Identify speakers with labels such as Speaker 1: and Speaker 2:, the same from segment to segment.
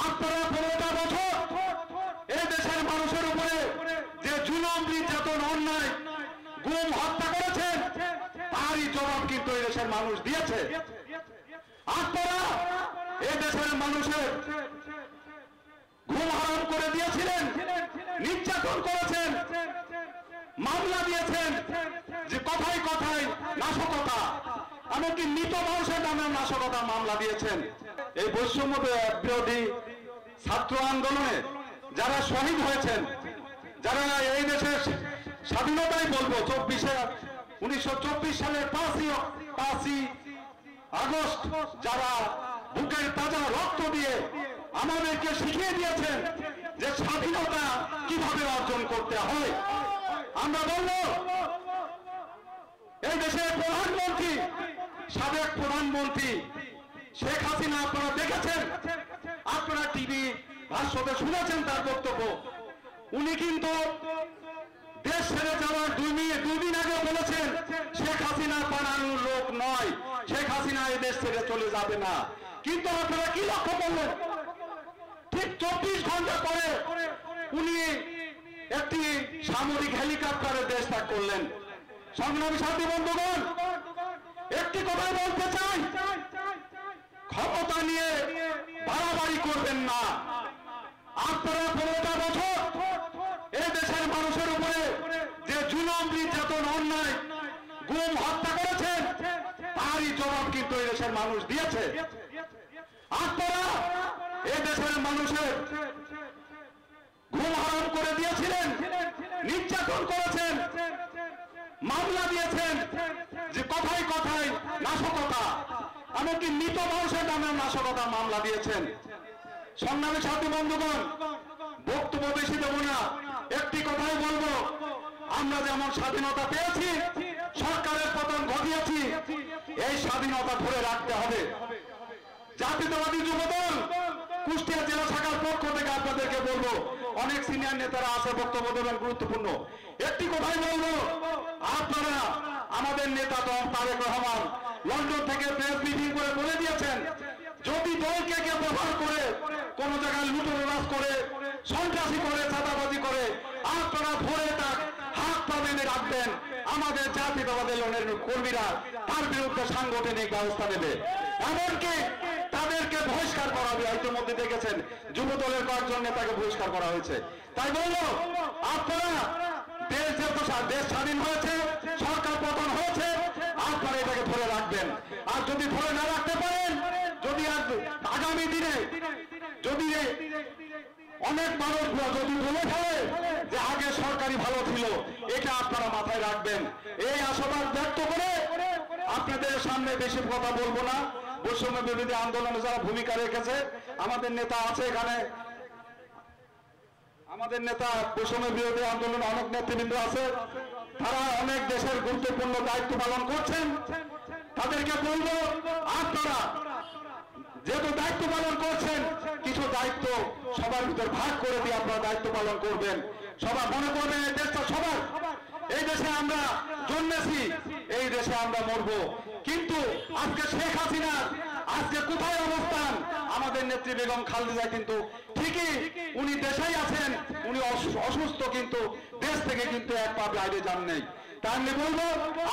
Speaker 1: আপনারা 15টা বছর এই দেশের মানুষের উপরে যে জুলুম নির্যাতন অন্যায় গুম হত্যা করেছেন তারই জবাব কিন্তু এই দেশের মানুষ দিয়েছে। আপনারা এই দেশের মানুষের ঘুম হারাম করে দিয়েছিলেন, নির্যাতন করেছেন, মামলা দিয়েছেন, যে কথায় কথায় নাশকতা, এমনকি মৃত মানুষের নামে নাশকতা মামলা দিয়েছেন। এই বৈষম্য বিরোধী ছাত্র আন্দোলনে যারা শহীদ হয়েছেন, যারা এই দেশের স্বাধীনতাই বলবো 1924 সালের 5ই আগস্ট যারা বুকের তাজা রক্ত দিয়ে আমাদেরকে শিখিয়ে দিয়েছেন যে স্বাধীনতা কিভাবে অর্জন করতে হয়। আমরা বলবো এই দেশের প্রধানমন্ত্রী, সাবেক প্রধানমন্ত্রী শেখ হাসিনা, আপনারা দেখেছেন, আপনারা টিভি ভাষ্যতে শুনেছেন তার বক্তব্য। উনি কিন্তু দেশ ছেড়ে যাওয়ার 2 দিন আগে বলেছেন শেখ হাসিনা পালানোর লোক নয়, শেখ হাসিনা এই দেশ ছেড়ে চলে যাবে না। কিন্তু আপনারা কি লক্ষ্য করলেন? ঠিক 24 ঘন্টা পরে উনি একটি সামরিক হেলিকপ্টারে দেশ ত্যাগ করলেন। সংগ্রামী সাথী বন্ধুগণ, একটি কথাই বলতে চাই, ক্ষমতা নিয়ে বাড়াবাড়ি করবেন না। আপনারা 15টা বছর এই দেশের মানুষের উপরে যে জুলুম নির্যাতন অন্যায় গুম হত্যা করেছেন তারই জবাব কিন্তু এই দেশের মানুষ দিয়েছে। আপনারা এই দেশের মানুষের ঘুম হারাম করে দিয়েছিলেন, নির্যাতন করেছেন, মামলা দিয়েছেন, যে কথায় কথায় নাশকতা, এমনকি মৃত মানুষের নামে নাশকতা মামলা দিয়েছেন। সংগ্রামী সাথী বন্ধুগণ, বক্তব্য বেশি দেব না, একটি কথাই বলবো, আমরা যেমন স্বাধীনতা পেয়েছি, সরকারের পতন ঘটিয়েছি, এই স্বাধীনতা ধরে রাখতে হবে। জাতীয়তাবাদী যুবদল কুষ্টিয়া জেলা শাখার পক্ষ থেকে আপনাদেরকে বলবো, অনেক সিনিয়র নেতারা আছে, বক্তব্য দেবেন গুরুত্বপূর্ণ। একটি কথাই বলবো, আপনারা আমাদের নেতা তারেক রহমান লন্ডন থেকে প্রেস মিটিং করে বলে দিয়েছেন, যদি দলকে কেউ ব্যবহার করে কোন জায়গায় লুটতরাজ করে, সন্ত্রাসী করে, চাঁদাবাজি করে, আপনারা ধরে তার হাত পা বেঁধে রাখবেন। আমাদের জাতীয়তাবাদী দলের কর্মীরা তার বিরুদ্ধে সাংগঠনিক ব্যবস্থা নেবে, এমনকি তাদেরকে বহিষ্কার করা হবে। ইতিমধ্যে দেখেছেন যুব দলের কয়েকজন নেতাকে বহিষ্কার করা হয়েছে। তাই বলবো, আপনারা দেশ স্বাধীন হয়েছে, সরকার পতন হয়েছে, আপনারা এটাকে ধরে রাখবেন। আর যদি ধরে না রাখতে পারেন, যদি আগামী দিনে যদি অনেক মানুষ যদি বলে ফেলে যে আগে সরকারি ভালো ছিল, এটা আপনারা মাথায় রাখবেন। এই আশাবাদ ব্যক্ত করে আপনাদের সামনে বেশি কথা বলবো না। বৈষম্য বিরোধী আন্দোলনে যারা ভূমিকা রেখেছে, আমাদের নেতা আছে এখানে, আমাদের নেতা বৈষম্য বিরোধী আন্দোলনে অনেক নেতৃবৃন্দ আছে, তারা অনেক দেশের গুরুত্বপূর্ণ দায়িত্ব পালন করছেন। তাদেরকে বলবো, আপনারা যেহেতু দায়িত্ব পালন করছেন, কিছু দায়িত্ব সবার ভিতর ভাগ করে দিয়ে আপনারা দায়িত্ব পালন করবেন। সবাই মনে করবেন এই দেশটা সবার, এই দেশে আমরা জন্মেছি, এই দেশে আমরা মরবো। কিন্তু আজকে শেখ হাসিনা আজকে কোথায় অবস্থান? আমাদের নেত্রী বেগম খালেদা কিন্তু ঠিকই উনি দেশেই আছেন, উনি অসুস্থ, কিন্তু দেশ থেকে কিন্তু এক পা বাইরে যান নেই। তাই আমি বলবো,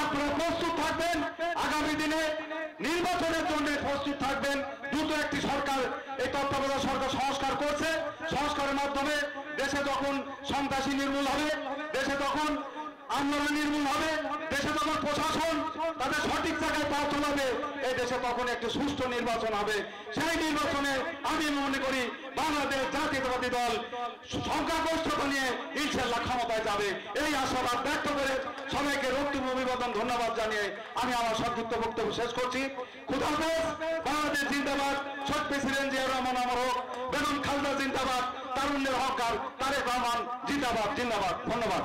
Speaker 1: আপনারা প্রস্তুত থাকবেন, আগামী দিনে নির্বাচনের জন্য প্রস্তুত থাকবেন। দ্রুত একটি সরকার, এই তত্ত্বাবধায়ক সরকার সংস্কার করছে, সংস্কারের মাধ্যমে দেশে যখন সন্ত্রাসী নির্মূল হবে, দেশে তখন আন্দোলন নির্মূল হবে, দেশে তখন প্রশাসন তাদের সঠিক জায়গায় পা চলাবে, এই দেশে তখন একটি সুষ্ঠু নির্বাচন হবে। সেই নির্বাচনে আমি মনে করি বাংলাদেশ জাতীয়তাবাদী দল সংখ্যাগরিষ্ঠতা নিয়ে ইনশাআল্লাহ ক্ষমতায় যাবে। এই আশাবাদ ব্যক্ত করে সবাইকে রক্তিম অভিবাদন, ধন্যবাদ জানিয়ে আমি আমার সংক্ষিপ্ত বক্তব্য শেষ করছি। খুদা হাফেজ। বাংলাদেশ জিন্দাবাদ। শহীদ প্রেসিডেন্ট জিয়া রহমান অমর হোক। বেগম খালেদা জিন্দাবাদ। তারুণ্যের হকার তারেক রহমান জিন্দাবাদ। জিন্দাবাদ। ধন্যবাদ।